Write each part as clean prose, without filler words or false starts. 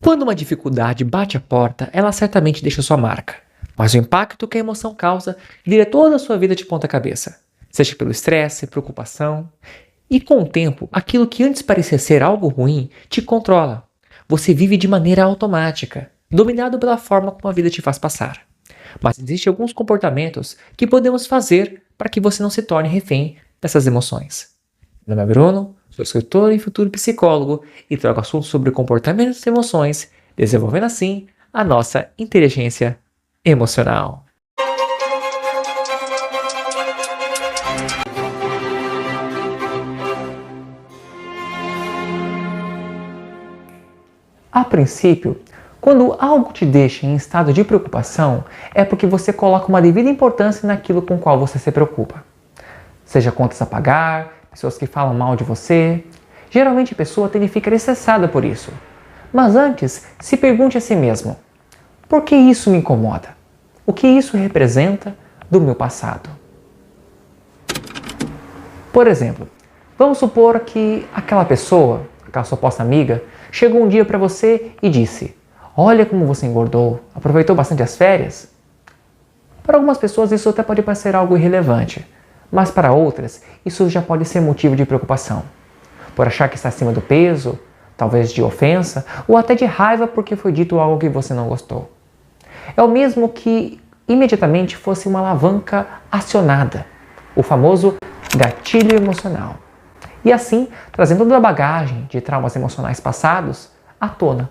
Quando uma dificuldade bate a porta, ela certamente deixa sua marca. Mas o impacto que a emoção causa vira toda a sua vida de ponta cabeça. Seja pelo estresse, preocupação. E com o tempo, aquilo que antes parecia ser algo ruim te controla. Você vive de maneira automática, dominado pela forma como a vida te faz passar. Mas existem alguns comportamentos que podemos fazer para que você não se torne refém dessas emoções. Meu nome é Bruno, sou escritor e futuro psicólogo e trago assuntos sobre comportamentos e emoções, desenvolvendo assim a nossa inteligência emocional. A princípio, quando algo te deixa em estado de preocupação, é porque você coloca uma devida importância naquilo com qual você se preocupa. Seja contas a pagar, pessoas que falam mal de você. Geralmente a pessoa tende a ficar estressada por isso. Mas antes, se pergunte a si mesmo: por que isso me incomoda? O que isso representa do meu passado? Por exemplo, vamos supor que aquela pessoa, aquela suposta amiga, chegou um dia para você e disse: olha como você engordou, aproveitou bastante as férias? Para algumas pessoas isso até pode parecer algo irrelevante, mas para outras isso já pode ser motivo de preocupação. Por achar que está acima do peso, talvez de ofensa, ou até de raiva porque foi dito algo que você não gostou. É o mesmo que imediatamente fosse uma alavanca acionada, o famoso gatilho emocional. E assim, trazendo toda a bagagem de traumas emocionais passados à tona.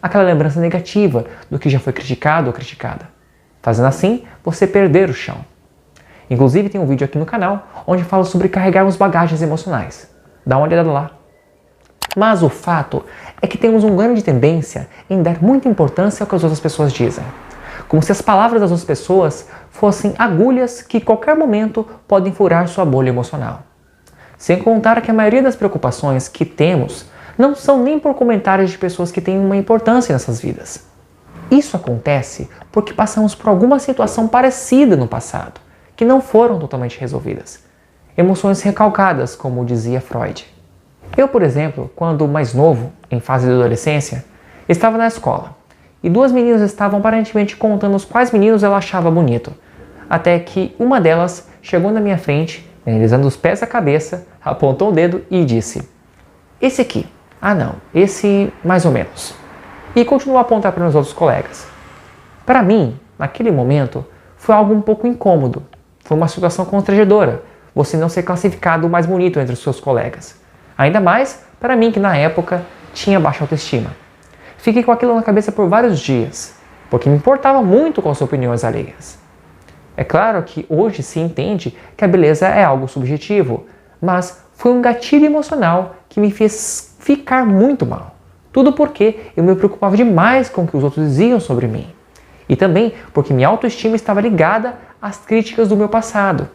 Aquela lembrança negativa do que já foi criticado ou criticada. Fazendo assim, você perder o chão. Inclusive tem um vídeo aqui no canal onde falo sobre carregarmos bagagens emocionais. Dá uma olhada lá. Mas o fato é que temos uma grande tendência em dar muita importância ao que as outras pessoas dizem. Como se as palavras das outras pessoas fossem agulhas que em qualquer momento podem furar sua bolha emocional. Sem contar que a maioria das preocupações que temos não são nem por comentários de pessoas que têm uma importância nessas vidas. Isso acontece porque passamos por alguma situação parecida no passado, que não foram totalmente resolvidas. Emoções recalcadas, como dizia Freud. Eu, por exemplo, quando mais novo, em fase de adolescência, estava na escola e duas meninas estavam aparentemente contando os quais meninos ela achava bonito, até que uma delas chegou na minha frente, analisando os pés à cabeça, apontou o dedo e disse: esse aqui. Ah não, esse mais ou menos. E continuou a apontar para os outros colegas. Para mim, naquele momento, foi algo um pouco incômodo. Foi uma situação constrangedora, você não ser classificado o mais bonito entre os seus colegas. Ainda mais para mim que na época tinha baixa autoestima. Fiquei com aquilo na cabeça por vários dias, porque me importava muito com as opiniões alheias. É claro que hoje se entende que a beleza é algo subjetivo, mas foi um gatilho emocional que me fez ficar muito mal. Tudo porque eu me preocupava demais com o que os outros diziam sobre mim. E também porque minha autoestima estava ligada às críticas do meu passado.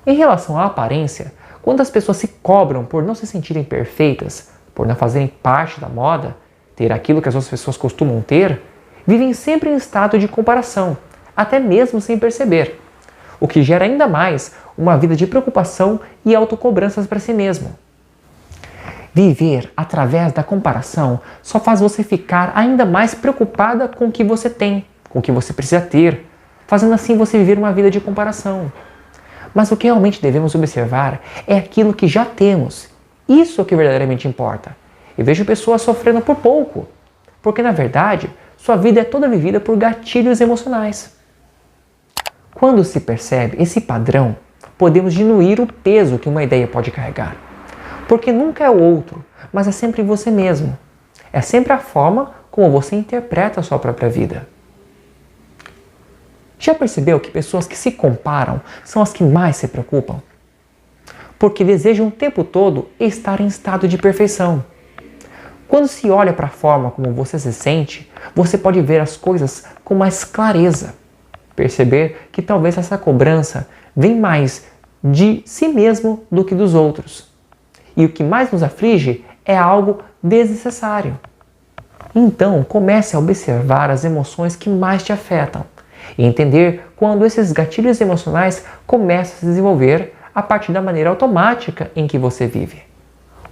Em relação à aparência, quando as pessoas se cobram por não se sentirem perfeitas, por não fazerem parte da moda, ter aquilo que as outras pessoas costumam ter, vivem sempre em estado de comparação, até mesmo sem perceber, o que gera ainda mais uma vida de preocupação e autocobranças para si mesmo. Viver através da comparação só faz você ficar ainda mais preocupada com o que você tem, com o que você precisa ter, fazendo assim você viver uma vida de comparação. Mas o que realmente devemos observar é aquilo que já temos. Isso é o que verdadeiramente importa. Eu vejo pessoas sofrendo por pouco, porque na verdade sua vida é toda vivida por gatilhos emocionais. Quando se percebe esse padrão, podemos diminuir o peso que uma ideia pode carregar. Porque nunca é o outro, mas é sempre você mesmo. É sempre a forma como você interpreta a sua própria vida. Já percebeu que pessoas que se comparam são as que mais se preocupam? Porque desejam o tempo todo estar em estado de perfeição. Quando se olha para a forma como você se sente, você pode ver as coisas com mais clareza. Perceber que talvez essa cobrança vem mais de si mesmo do que dos outros. E o que mais nos aflige é algo desnecessário. Então, comece a observar as emoções que mais te afetam e entender quando esses gatilhos emocionais começam a se desenvolver a partir da maneira automática em que você vive.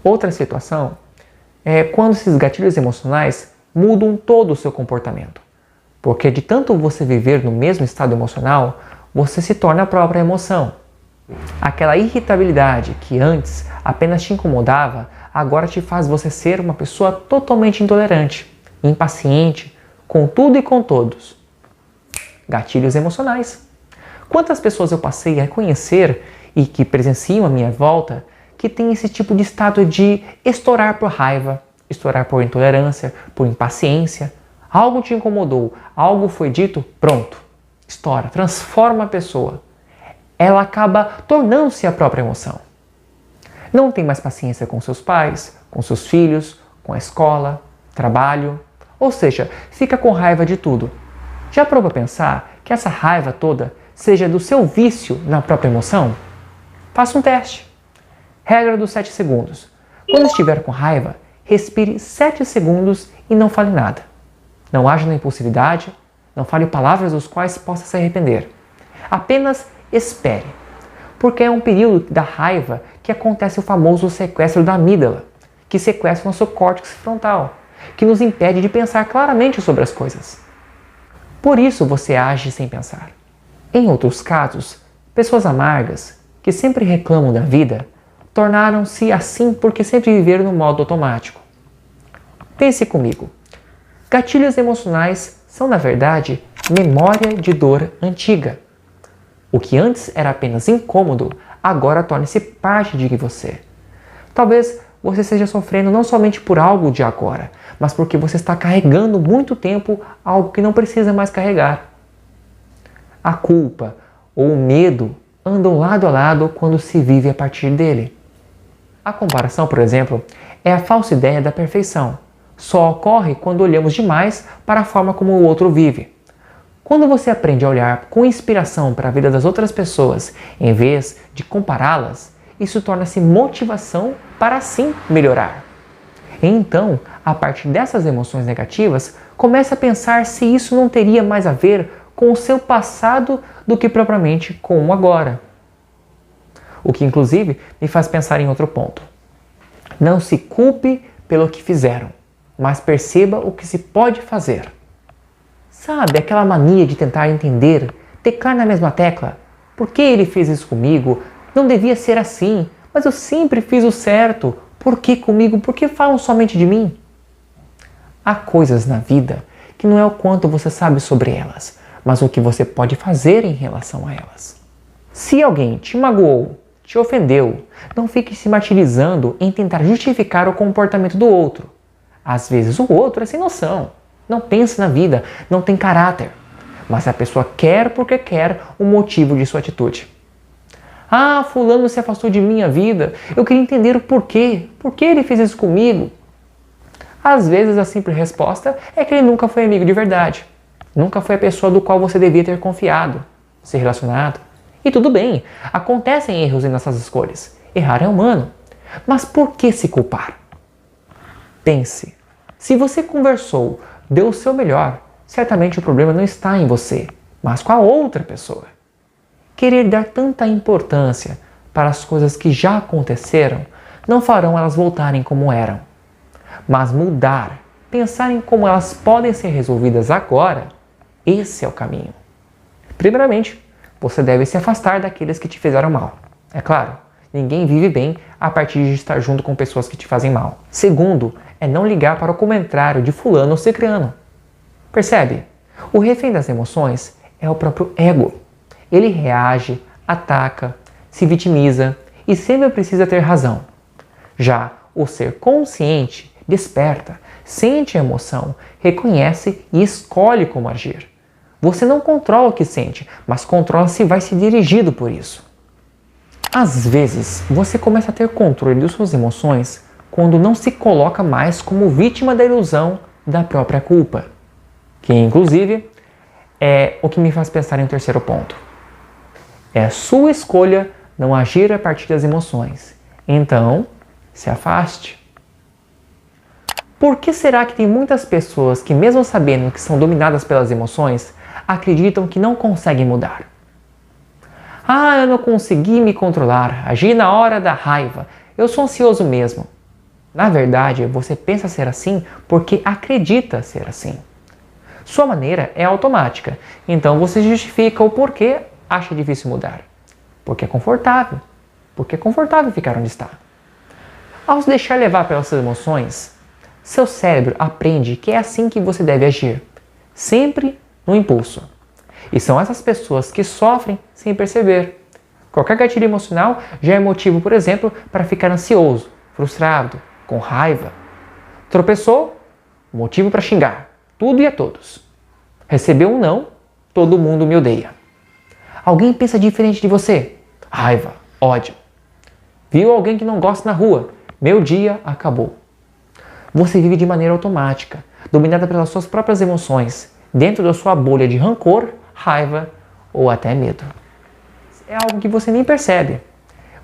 Outra situação é quando esses gatilhos emocionais mudam todo o seu comportamento. Porque de tanto você viver no mesmo estado emocional, você se torna a própria emoção. Aquela irritabilidade que antes apenas te incomodava, agora te faz você ser uma pessoa totalmente intolerante, impaciente, com tudo e com todos. Gatilhos emocionais. Quantas pessoas eu passei a conhecer e que presenciam à minha volta que têm esse tipo de estado de estourar por raiva, estourar por intolerância, por impaciência. Algo te incomodou, algo foi dito, pronto. Estoura, transforma a pessoa. Ela acaba tornando-se a própria emoção. Não tem mais paciência com seus pais, com seus filhos, com a escola, trabalho. Ou seja, fica com raiva de tudo. Já parou para pensar que essa raiva toda seja do seu vício na própria emoção? Faça um teste. Regra dos 7 segundos. Quando estiver com raiva, respire 7 segundos e não fale nada. Não haja na impulsividade, não fale palavras dos quais possa se arrepender. Apenas espere. Porque é um período da raiva que acontece o famoso sequestro da amígdala, que sequestra o nosso córtex frontal, que nos impede de pensar claramente sobre as coisas. Por isso você age sem pensar. Em outros casos, pessoas amargas, que sempre reclamam da vida, tornaram-se assim porque sempre viveram no modo automático. Pense comigo. Gatilhos emocionais são, na verdade, memória de dor antiga. O que antes era apenas incômodo, agora torna-se parte de você. Talvez você esteja sofrendo não somente por algo de agora, mas porque você está carregando muito tempo algo que não precisa mais carregar. A culpa ou o medo andam lado a lado quando se vive a partir dele. A comparação, por exemplo, é a falsa ideia da perfeição. Só ocorre quando olhamos demais para a forma como o outro vive. Quando você aprende a olhar com inspiração para a vida das outras pessoas, em vez de compará-las, isso torna-se motivação para assim melhorar. Então, a partir dessas emoções negativas, comece a pensar se isso não teria mais a ver com o seu passado do que propriamente com o agora. O que inclusive me faz pensar em outro ponto. Não se culpe pelo que fizeram, mas perceba o que se pode fazer. Sabe aquela mania de tentar entender, teclar na mesma tecla? Por que ele fez isso comigo? Não devia ser assim, mas eu sempre fiz o certo. Por que comigo? Por que falam somente de mim? Há coisas na vida que não é o quanto você sabe sobre elas, mas o que você pode fazer em relação a elas. Se alguém te magoou, te ofendeu, não fique se martirizando em tentar justificar o comportamento do outro. Às vezes o outro é sem noção, não pensa na vida, não tem caráter. Mas a pessoa quer porque quer o motivo de sua atitude. Ah, fulano se afastou de minha vida, eu queria entender o porquê. Por que ele fez isso comigo? Às vezes a simples resposta é que ele nunca foi amigo de verdade. Nunca foi a pessoa do qual você devia ter confiado, se relacionado. E tudo bem, acontecem erros em nossas escolhas. Errar é humano. Mas por que se culpar? Pense, se você conversou, deu o seu melhor, certamente o problema não está em você, mas com a outra pessoa. Querer dar tanta importância para as coisas que já aconteceram não farão elas voltarem como eram. Mas mudar, pensar em como elas podem ser resolvidas agora, esse é o caminho. Primeiramente, você deve se afastar daqueles que te fizeram mal. É claro, ninguém vive bem a partir de estar junto com pessoas que te fazem mal. Segundo, é não ligar para o comentário de fulano ou cicrano. Percebe? O refém das emoções é o próprio ego. Ele reage, ataca, se vitimiza e sempre precisa ter razão. Já o ser consciente desperta, sente a emoção, reconhece e escolhe como agir. Você não controla o que sente, mas controla se vai ser dirigido por isso. Às vezes, você começa a ter controle de suas emoções quando não se coloca mais como vítima da ilusão da própria culpa. Que, inclusive, é o que me faz pensar em um terceiro ponto. É sua escolha não agir a partir das emoções. Então, se afaste. Por que será que tem muitas pessoas que, mesmo sabendo que são dominadas pelas emoções, acreditam que não conseguem mudar? Ah, eu não consegui me controlar, agi na hora da raiva, eu sou ansioso mesmo. Na verdade, você pensa ser assim porque acredita ser assim. Sua maneira é automática, então você justifica o porquê acha difícil mudar. Porque é confortável. Porque é confortável ficar onde está. Ao se deixar levar pelas suas emoções, seu cérebro aprende que é assim que você deve agir, sempre no impulso. E são essas pessoas que sofrem sem perceber. Qualquer gatilho emocional já é motivo, por exemplo, para ficar ansioso, frustrado, com raiva. Tropeçou? Motivo para xingar, tudo e a todos. Recebeu um não? Todo mundo me odeia. Alguém pensa diferente de você? Raiva, ódio. Viu alguém que não gosta na rua? Meu dia acabou. Você vive de maneira automática, dominada pelas suas próprias emoções, dentro da sua bolha de rancor, raiva ou até medo. É algo que você nem percebe.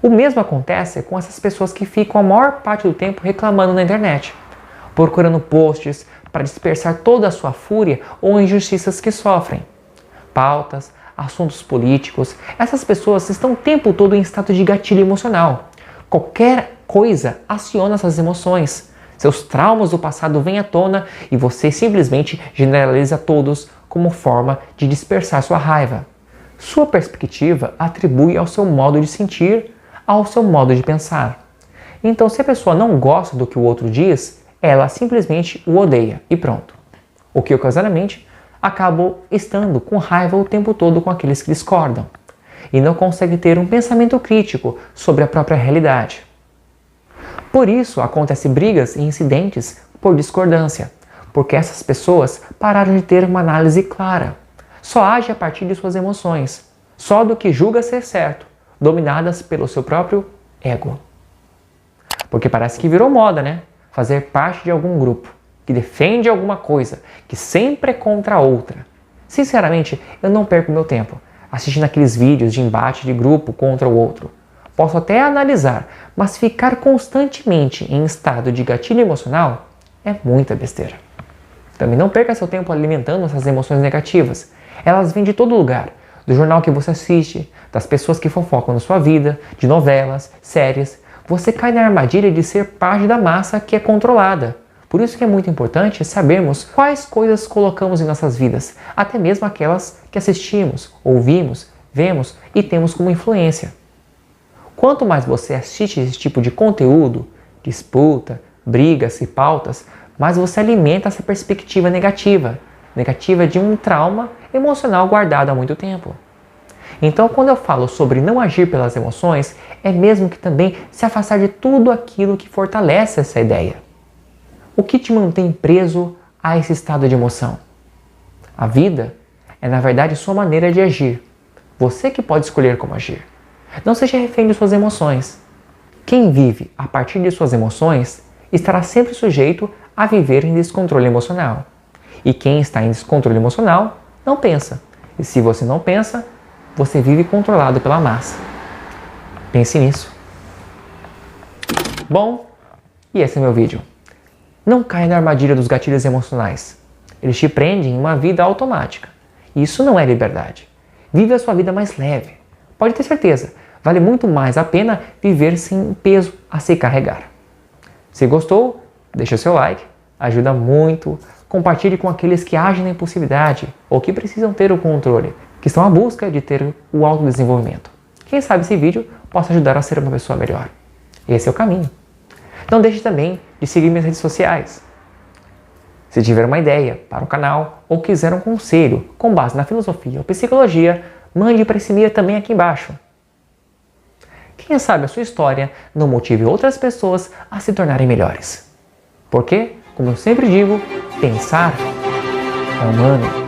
O mesmo acontece com essas pessoas que ficam a maior parte do tempo reclamando na internet, procurando posts para dispersar toda a sua fúria ou injustiças que sofrem. Pautas, assuntos políticos, essas pessoas estão o tempo todo em estado de gatilho emocional. Qualquer coisa aciona essas emoções. Seus traumas do passado vêm à tona e você simplesmente generaliza todos como forma de dispersar sua raiva. Sua perspectiva atribui ao seu modo de sentir, ao seu modo de pensar. Então, se a pessoa não gosta do que o outro diz, ela simplesmente o odeia e pronto. O que ocasionalmente acaba estando com raiva o tempo todo com aqueles que discordam e não consegue ter um pensamento crítico sobre a própria realidade. Por isso, acontecem brigas e incidentes por discordância, porque essas pessoas pararam de ter uma análise clara. Só age a partir de suas emoções, só do que julga ser certo, dominadas pelo seu próprio ego. Porque parece que virou moda, né? Fazer parte de algum grupo, que defende alguma coisa, que sempre é contra a outra. Sinceramente, eu não perco meu tempo assistindo aqueles vídeos de embate de grupo contra o outro. Posso até analisar, mas ficar constantemente em estado de gatilho emocional é muita besteira. Também não perca seu tempo alimentando essas emoções negativas. Elas vêm de todo lugar, do jornal que você assiste, das pessoas que fofocam na sua vida, de novelas, séries. Você cai na armadilha de ser parte da massa que é controlada. Por isso que é muito importante sabermos quais coisas colocamos em nossas vidas, até mesmo aquelas que assistimos, ouvimos, vemos e temos como influência. Quanto mais você assiste esse tipo de conteúdo, disputa, brigas e pautas, mais você alimenta essa perspectiva negativa de um trauma emocional guardado há muito tempo. Então, quando eu falo sobre não agir pelas emoções, é mesmo que também se afastar de tudo aquilo que fortalece essa ideia. O que te mantém preso a esse estado de emoção? A vida é, na verdade, sua maneira de agir. Você que pode escolher como agir. Não seja refém de suas emoções. Quem vive a partir de suas emoções estará sempre sujeito a viver em descontrole emocional. E quem está em descontrole emocional não pensa. E se você não pensa, você vive controlado pela massa. Pense nisso. Bom, e esse é meu vídeo. Não caia na armadilha dos gatilhos emocionais. Eles te prendem em uma vida automática. E isso não é liberdade. Vive a sua vida mais leve. Pode ter certeza, vale muito mais a pena viver sem peso a se carregar. Se gostou, deixa seu like, ajuda muito. Compartilhe com aqueles que agem na impulsividade ou que precisam ter o controle, que estão à busca de ter o autodesenvolvimento. Quem sabe esse vídeo possa ajudar a ser uma pessoa melhor. Esse é o caminho. Não deixe também de seguir minhas redes sociais. Se tiver uma ideia para o canal ou quiser um conselho com base na filosofia ou psicologia, mande para esse e-mail também aqui embaixo. Quem sabe a sua história não motive outras pessoas a se tornarem melhores. Porque, como eu sempre digo, pensar é humano.